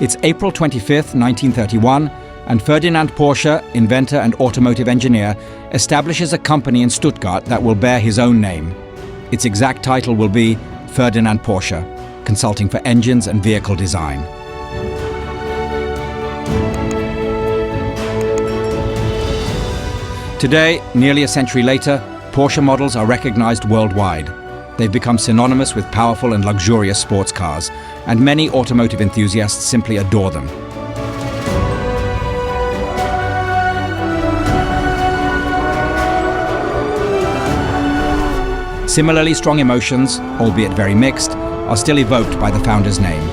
It's April 25th, 1931, and Ferdinand Porsche, inventor and automotive engineer, establishes a company in Stuttgart that will bear his own name. Its exact title will be Ferdinand Porsche, consulting for engines and vehicle design. Today, nearly a century later, Porsche models are recognized worldwide. They've become synonymous with powerful and luxurious sports cars, and many automotive enthusiasts simply adore them. Similarly strong emotions, albeit very mixed, are still evoked by the founder's name.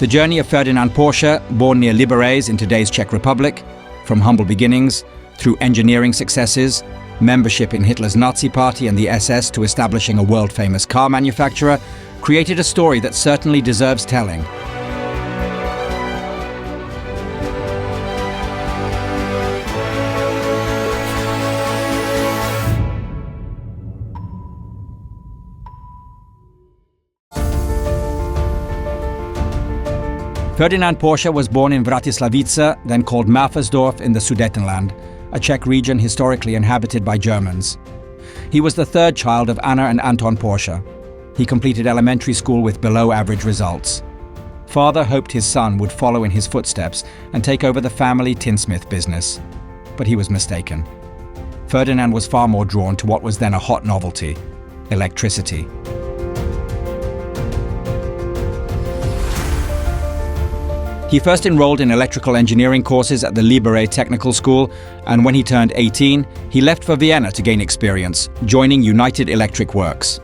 The journey of Ferdinand Porsche, born near Liberec in today's Czech Republic, from humble beginnings, through engineering successes, membership in Hitler's Nazi Party and the SS to establishing a world-famous car manufacturer, created a story that certainly deserves telling. Ferdinand Porsche was born in Vratislavice, then called Maffersdorf in the Sudetenland, a Czech region historically inhabited by Germans. He was the third child of Anna and Anton Porsche. He completed elementary school with below-average results. Father hoped his son would follow in his footsteps and take over the family tinsmith business. But he was mistaken. Ferdinand was far more drawn to what was then a hot novelty: electricity. He first enrolled in electrical engineering courses at the Liberec Technical School, and when he turned 18, he left for Vienna to gain experience, joining United Electric Works.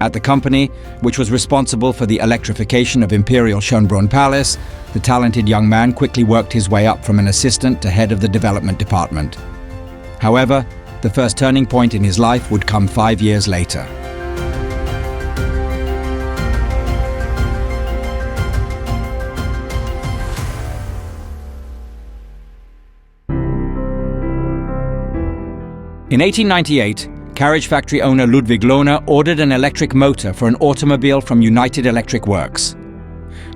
At the company, which was responsible for the electrification of Imperial Schönbrunn Palace, the talented young man quickly worked his way up from an assistant to head of the development department. However, the first turning point in his life would come 5 years later. In 1898, carriage factory owner Ludwig Lohner ordered an electric motor for an automobile from United Electric Works.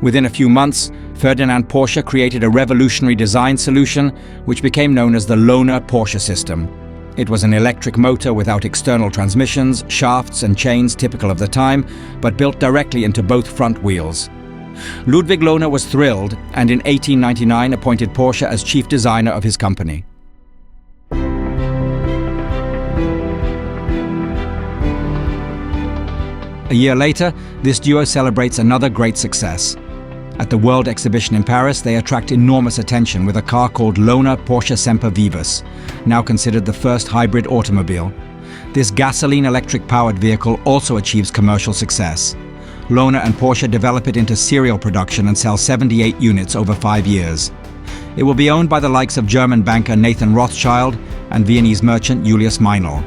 Within a few months, Ferdinand Porsche created a revolutionary design solution which became known as the Lohner-Porsche system. It was an electric motor without external transmissions, shafts and chains typical of the time, but built directly into both front wheels. Ludwig Lohner was thrilled and in 1899 appointed Porsche as chief designer of his company. A year later, this duo celebrates another great success. At the World Exhibition in Paris, they attract enormous attention with a car called Lohner Porsche Semper Vivus, now considered the first hybrid automobile. This gasoline-electric powered vehicle also achieves commercial success. Lohner and Porsche develop it into serial production and sell 78 units over 5 years. It will be owned by the likes of German banker Nathan Rothschild and Viennese merchant Julius Meinl.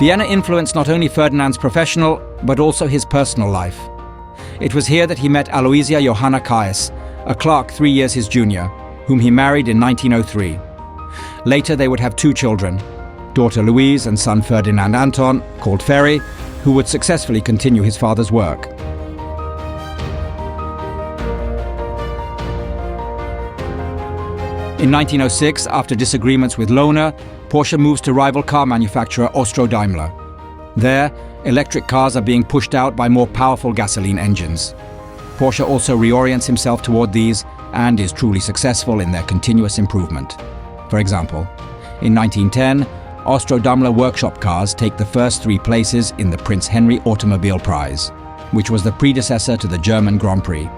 Vienna influenced not only Ferdinand's professional, but also his personal life. It was here that he met Aloysia Johanna Kais, a clerk 3 years his junior, whom he married in 1903. Later they would have 2 children, daughter Louise and son Ferdinand Anton, called Ferry, who would successfully continue his father's work. In 1906, after disagreements with Lohner, Porsche moves to rival car manufacturer Austro-Daimler. There, electric cars are being pushed out by more powerful gasoline engines. Porsche also reorients himself toward these and is truly successful in their continuous improvement. For example, in 1910, Austro-Daimler workshop cars take the first 3 places in the Prince Henry Automobile Prize, which was the predecessor to the German Grand Prix.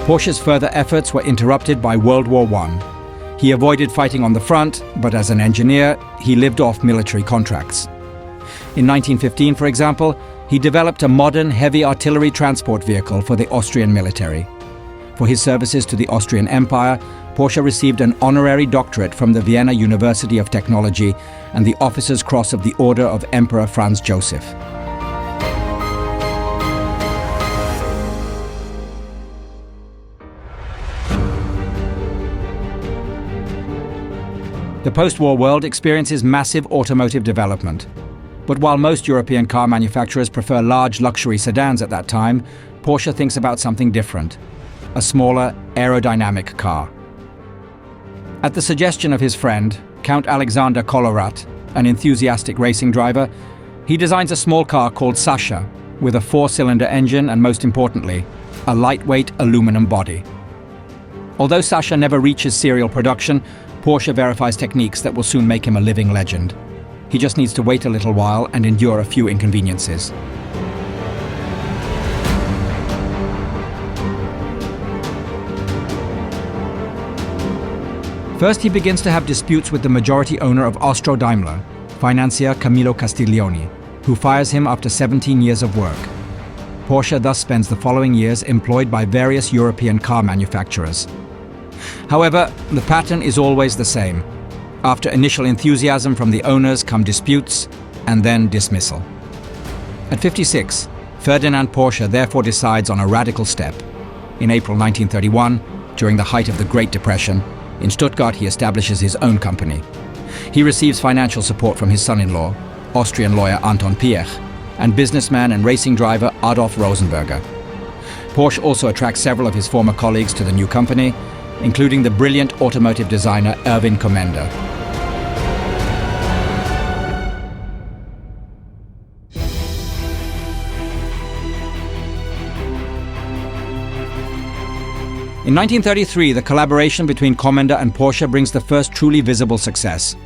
Porsche's further efforts were interrupted by World War I. He avoided fighting on the front, but as an engineer, he lived off military contracts. In 1915, for example, he developed a modern heavy artillery transport vehicle for the Austrian military. For his services to the Austrian Empire, Porsche received an honorary doctorate from the Vienna University of Technology and the Officer's Cross of the Order of Emperor Franz Joseph. The post-war world experiences massive automotive development. But while most European car manufacturers prefer large luxury sedans at that time, Porsche thinks about something different: a smaller, aerodynamic car. At the suggestion of his friend, Count Alexander Kolorat, an enthusiastic racing driver, he designs a small car called Sasha, with a 4-cylinder engine and, most importantly, a lightweight aluminum body. Although Sasha never reaches serial production, Porsche verifies techniques that will soon make him a living legend. He just needs to wait a little while and endure a few inconveniences. First, he begins to have disputes with the majority owner of Austro-Daimler, financier Camillo Castiglioni, who fires him after 17 years of work. Porsche thus spends the following years employed by various European car manufacturers. However, the pattern is always the same. After initial enthusiasm from the owners come disputes, and then dismissal. At 56, Ferdinand Porsche therefore decides on a radical step. In April 1931, during the height of the Great Depression, in Stuttgart he establishes his own company. He receives financial support from his son-in-law, Austrian lawyer Anton Piech, and businessman and racing driver Adolf Rosenberger. Porsche also attracts several of his former colleagues to the new company, including the brilliant automotive designer Erwin Kommender. In 1933, the collaboration between Kommender and Porsche brings the first truly visible success.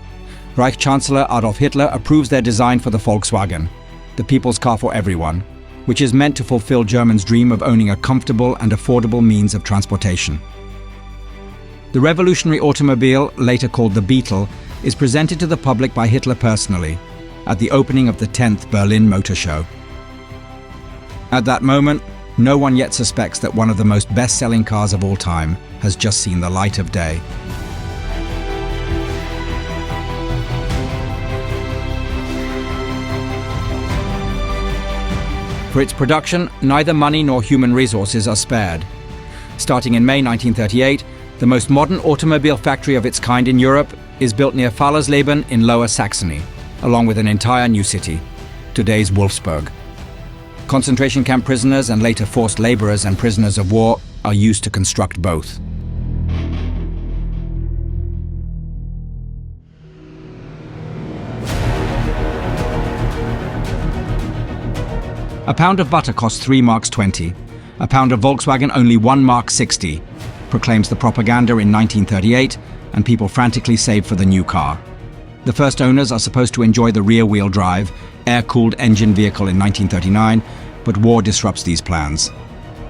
Reich Chancellor Adolf Hitler approves their design for the Volkswagen, the people's car for everyone, which is meant to fulfill Germans' dream of owning a comfortable and affordable means of transportation. The revolutionary automobile, later called the Beetle, is presented to the public by Hitler personally at the opening of the 10th Berlin Motor Show. At that moment, no one yet suspects that one of the most best-selling cars of all time has just seen the light of day. For its production, neither money nor human resources are spared. Starting in May 1938, the most modern automobile factory of its kind in Europe is built near Fallersleben in Lower Saxony, along with an entire new city, today's Wolfsburg. Concentration camp prisoners and later forced laborers and prisoners of war are used to construct both. A pound of butter costs 3 marks 20. A pound of Volkswagen only 1 mark 60, proclaims the propaganda in 1938, and people frantically save for the new car. The first owners are supposed to enjoy the rear-wheel drive, air-cooled engine vehicle in 1939, but war disrupts these plans.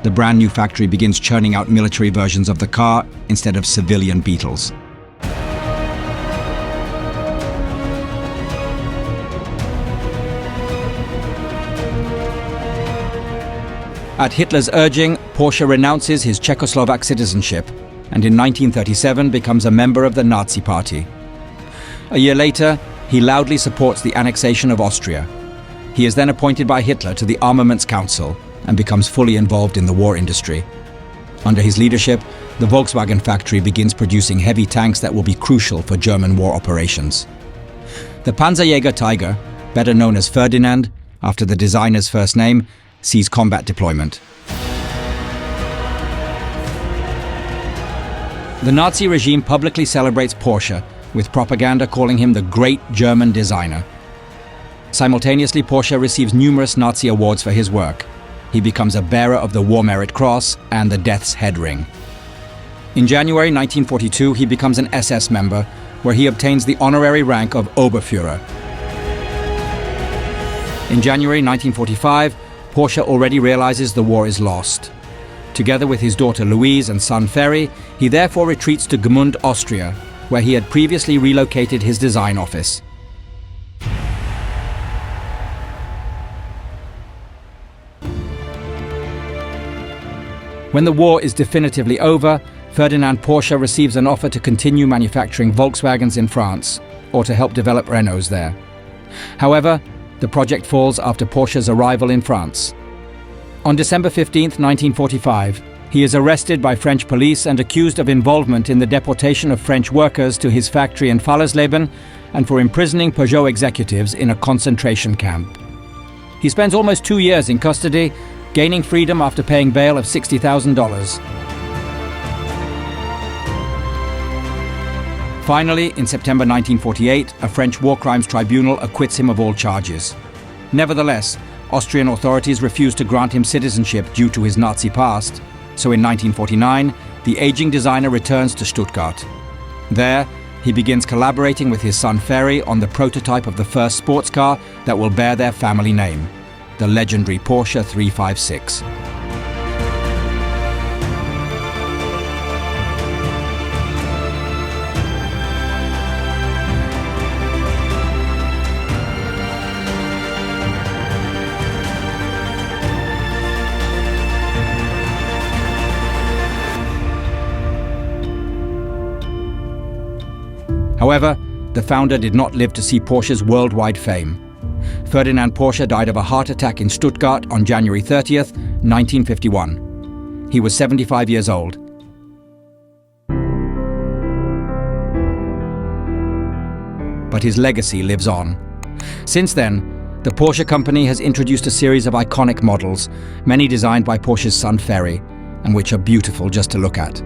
The brand new factory begins churning out military versions of the car instead of civilian Beetles. At Hitler's urging, Porsche renounces his Czechoslovak citizenship and in 1937 becomes a member of the Nazi Party. A year later, he loudly supports the annexation of Austria. He is then appointed by Hitler to the Armaments Council and becomes fully involved in the war industry. Under his leadership, the Volkswagen factory begins producing heavy tanks that will be crucial for German war operations. The Panzerjäger Tiger, better known as Ferdinand, after the designer's first name, sees combat deployment. The Nazi regime publicly celebrates Porsche, with propaganda calling him the great German designer. Simultaneously, Porsche receives numerous Nazi awards for his work. He becomes a bearer of the War Merit Cross and the Death's Head Ring. In January 1942, he becomes an SS member, where he obtains the honorary rank of Oberführer. In January 1945, Porsche already realizes the war is lost. Together with his daughter Louise and son Ferry, he therefore retreats to Gmund, Austria, where he had previously relocated his design office. When the war is definitively over, Ferdinand Porsche receives an offer to continue manufacturing Volkswagens in France, or to help develop Renaults there. However, the project falls after Porsche's arrival in France. On December 15, 1945, He is arrested by French police and accused of involvement in the deportation of French workers to his factory in Vratislavice and for imprisoning Peugeot executives in a concentration camp. He spends almost 2 years in custody, gaining freedom after paying bail of $60,000. Finally, in September 1948, a French war crimes tribunal acquits him of all charges. Nevertheless, Austrian authorities refused to grant him citizenship due to his Nazi past, so in 1949, the aging designer returns to Stuttgart. There, he begins collaborating with his son Ferry on the prototype of the first sports car that will bear their family name, the legendary Porsche 356. However, the founder did not live to see Porsche's worldwide fame. Ferdinand Porsche died of a heart attack in Stuttgart on January 30th, 1951. He was 75 years old. But his legacy lives on. Since then, the Porsche company has introduced a series of iconic models, many designed by Porsche's son Ferry, and which are beautiful just to look at.